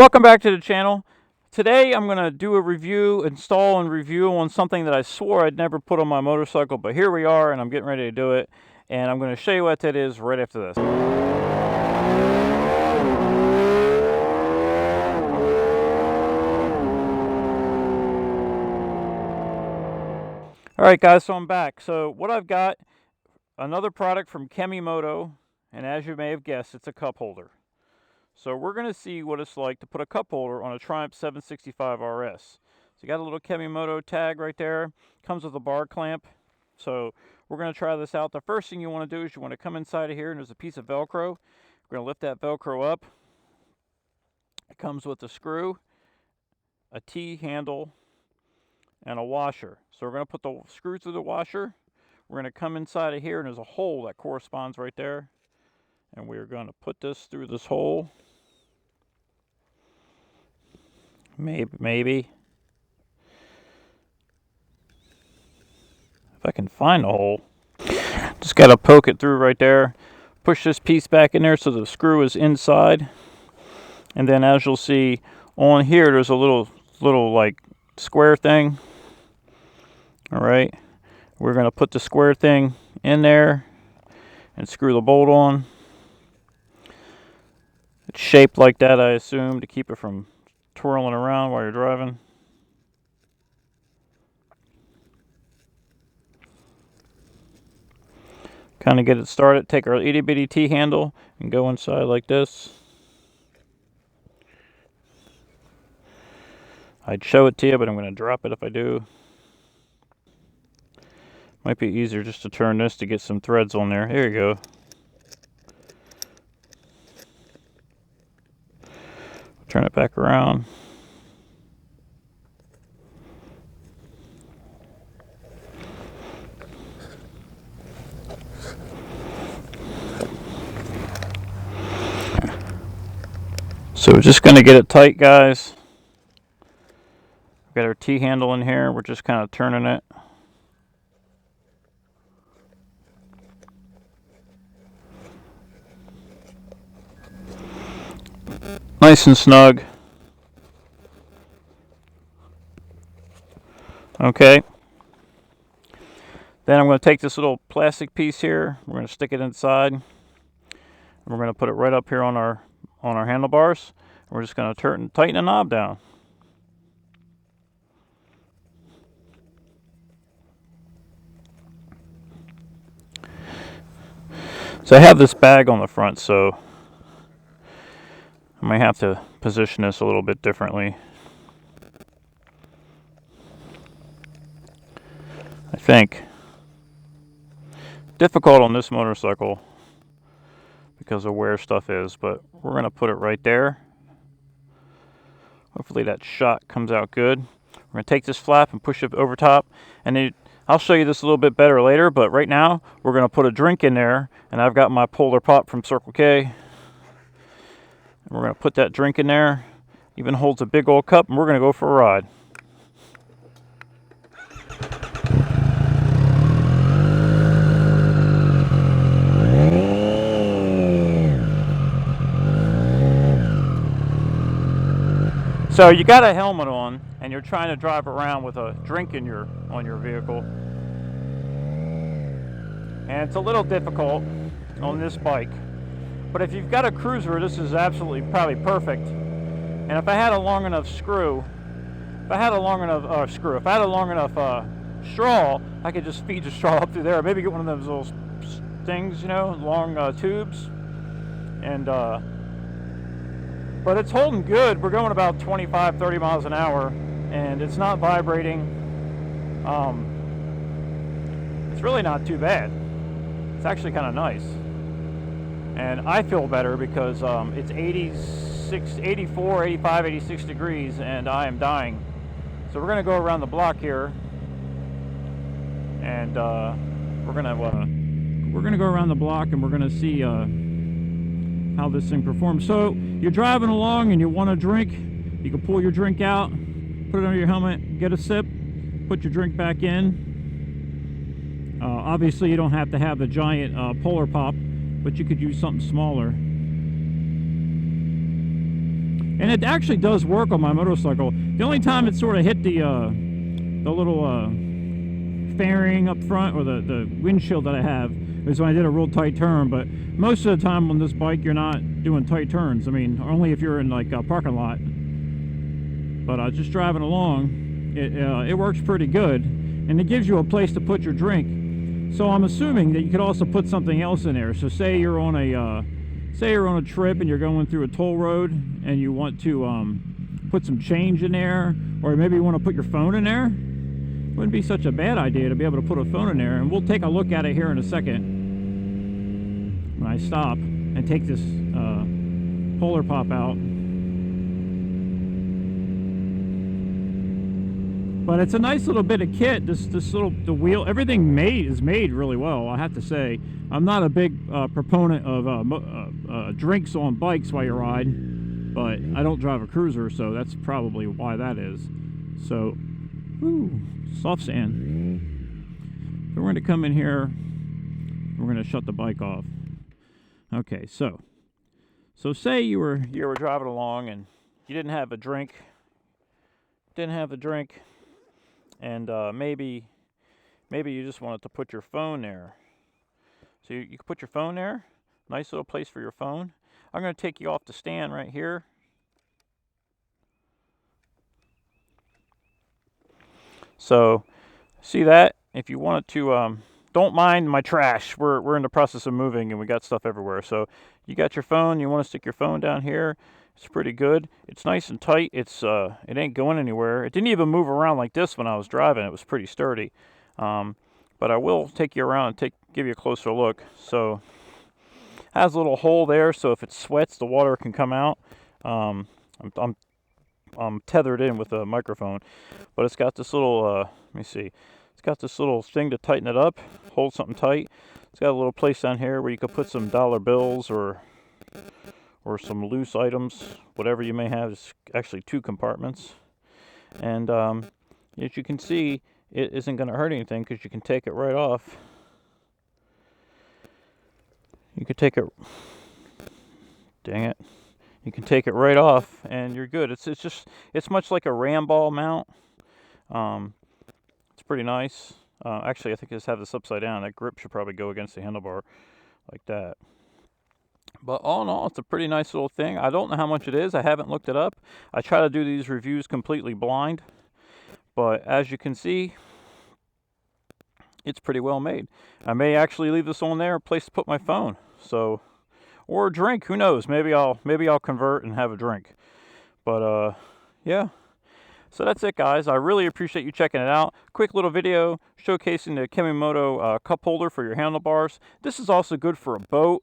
Welcome back to the channel. Today I'm going to do a review, install and review on something that I swore I'd never put on my motorcycle, but here we are and I'm getting ready to do it, and I'm going to show you what that is right after this. Alright guys, so I'm back. So what I've got, another product from Kemi Moto, and as you may have guessed, it's a cup holder. So we're going to see what it's like to put a cup holder on a Triumph 765 RS. So you got a little Kemi Moto tag right there. Comes with a bar clamp. So we're going to try this out. The first thing you want to do is you want to come inside of here and there's a piece of Velcro. We're going to lift that Velcro up. It comes with a screw, a T handle, and a washer. So we're going to put the screw through the washer. We're going to come inside of here and there's a hole that corresponds right there. And we're going to put this through this hole. Maybe. If I can find the hole. Just got to poke it through right there. Push this piece back in there so the screw is inside. And then as you'll see on here, there's a little like square thing. All right. We're going to put the square thing in there and screw the bolt on. It's shaped like that, I assume, to keep it from twirling around while you're driving. Kind of get it started. Take our itty bitty T handle and go inside like this. I'd show it to you, but I'm going to drop it if I do. Might be easier just to turn this to get some threads on there. There you go. Turn it back around. So we're just going to get it tight, guys. We've got our T handle in here. We're just kind of turning it. Nice and snug. Okay. Then I'm going to take this little plastic piece here. We're going to stick it inside. And we're going to put it right up here on our handlebars. We're just going to tighten the knob down. So I have this bag on the front, so I might have to position this a little bit differently. I think. Difficult on this motorcycle because of where stuff is, but we're going to put it right there. Hopefully that shot comes out good. We're going to take this flap and push it over top, and then I'll show you this a little bit better later, but right now we're going to put a drink in there, and I've got my Polar Pop from Circle K. And we're going to put that drink in there. Even holds a big old cup, and we're going to go for a ride. So you got a helmet on and you're trying to drive around with a drink on your vehicle, and it's a little difficult on this bike. But if you've got a cruiser, this is absolutely probably perfect. And if I had a long enough straw, I could just feed the straw up through there. Maybe get one of those little things, you know, long tubes. And but it's holding good. We're going about 25-30 miles an hour, and it's not vibrating. It's really not too bad. It's actually kind of nice. And I feel better because it's 84, 85, 86 degrees, and I am dying. So we're going to go around the block here, and we're going to go around the block, and we're going to see how this thing performs. So you're driving along and you want a drink, you can pull your drink out, put it under your helmet, get a sip, put your drink back in. Obviously you don't have to have the giant Polar Pop, but you could use something smaller. And it actually does work on my motorcycle. The only time it sort of hit the little fairing up front, or the windshield that I have, is when I did a real tight turn. But most of the time on this bike, you're not doing tight turns. I mean, only if you're in like a parking lot. But just driving along, it works pretty good, and it gives you a place to put your drink. So I'm assuming that you could also put something else in there. So say you're on a trip and you're going through a toll road and you want to put some change in there, or maybe you want to put your phone in there. Wouldn't be such a bad idea to be able to put a phone in there, and we'll take a look at it here in a second when I stop and take this polar pop out. But it's a nice little bit of kit. The wheel, everything is made really well, I have to say. I'm not a big proponent of drinks on bikes while you ride, but I don't drive a cruiser, so that's probably why that is. So, ooh, soft sand. So we're going to come in here. We're going to shut the bike off. Okay, so say you were driving along and you didn't have a drink. And maybe you just wanted to put your phone there. So you can put your phone there. Nice little place for your phone. I'm going to take you off the stand right here. So see that? If you wanted to, don't mind my trash. We're in the process of moving and we got stuff everywhere. So you got your phone. You want to stick your phone down here. It's pretty good. It's nice and tight. It ain't going anywhere. It didn't even move around like this when I was driving. It was pretty sturdy. But I will take you around and give you a closer look. So it has a little hole there, so if it sweats, the water can come out. I'm tethered in with a microphone, but it's got this little let me see. It's got this little thing to tighten it up, hold something tight. It's got a little place down here where you could put some dollar bills or some loose items, whatever you may have. It's actually 2 compartments. And as you can see, it isn't going to hurt anything because you can take it right off. You can take it, dang it. You can take it right off and you're good. It's much like a ram ball mount. It's pretty nice. Actually, I think I just have this upside down. That grip should probably go against the handlebar like that. But all in all, it's a pretty nice little thing. I don't know how much it is. I haven't looked it up. I try to do these reviews completely blind. But as you can see, it's pretty well made. I may actually leave this on there, a place to put my phone. So, or a drink, who knows? Maybe I'll convert and have a drink. But yeah. So that's it, guys. I really appreciate you checking it out. Quick little video showcasing the Kemi Moto cup holder for your handlebars. This is also good for a boat.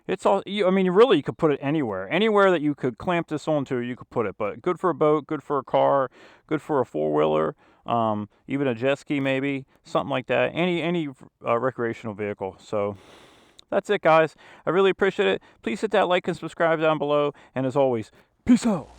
It's all, I mean, really, you could put it anywhere that you could clamp this onto, you could put it. But good for a boat, good for a car, good for a 4-wheeler, even a jet ski, maybe something like that. Any recreational vehicle. So that's it, guys. I really appreciate it. Please hit that like and subscribe down below. And as always, peace out.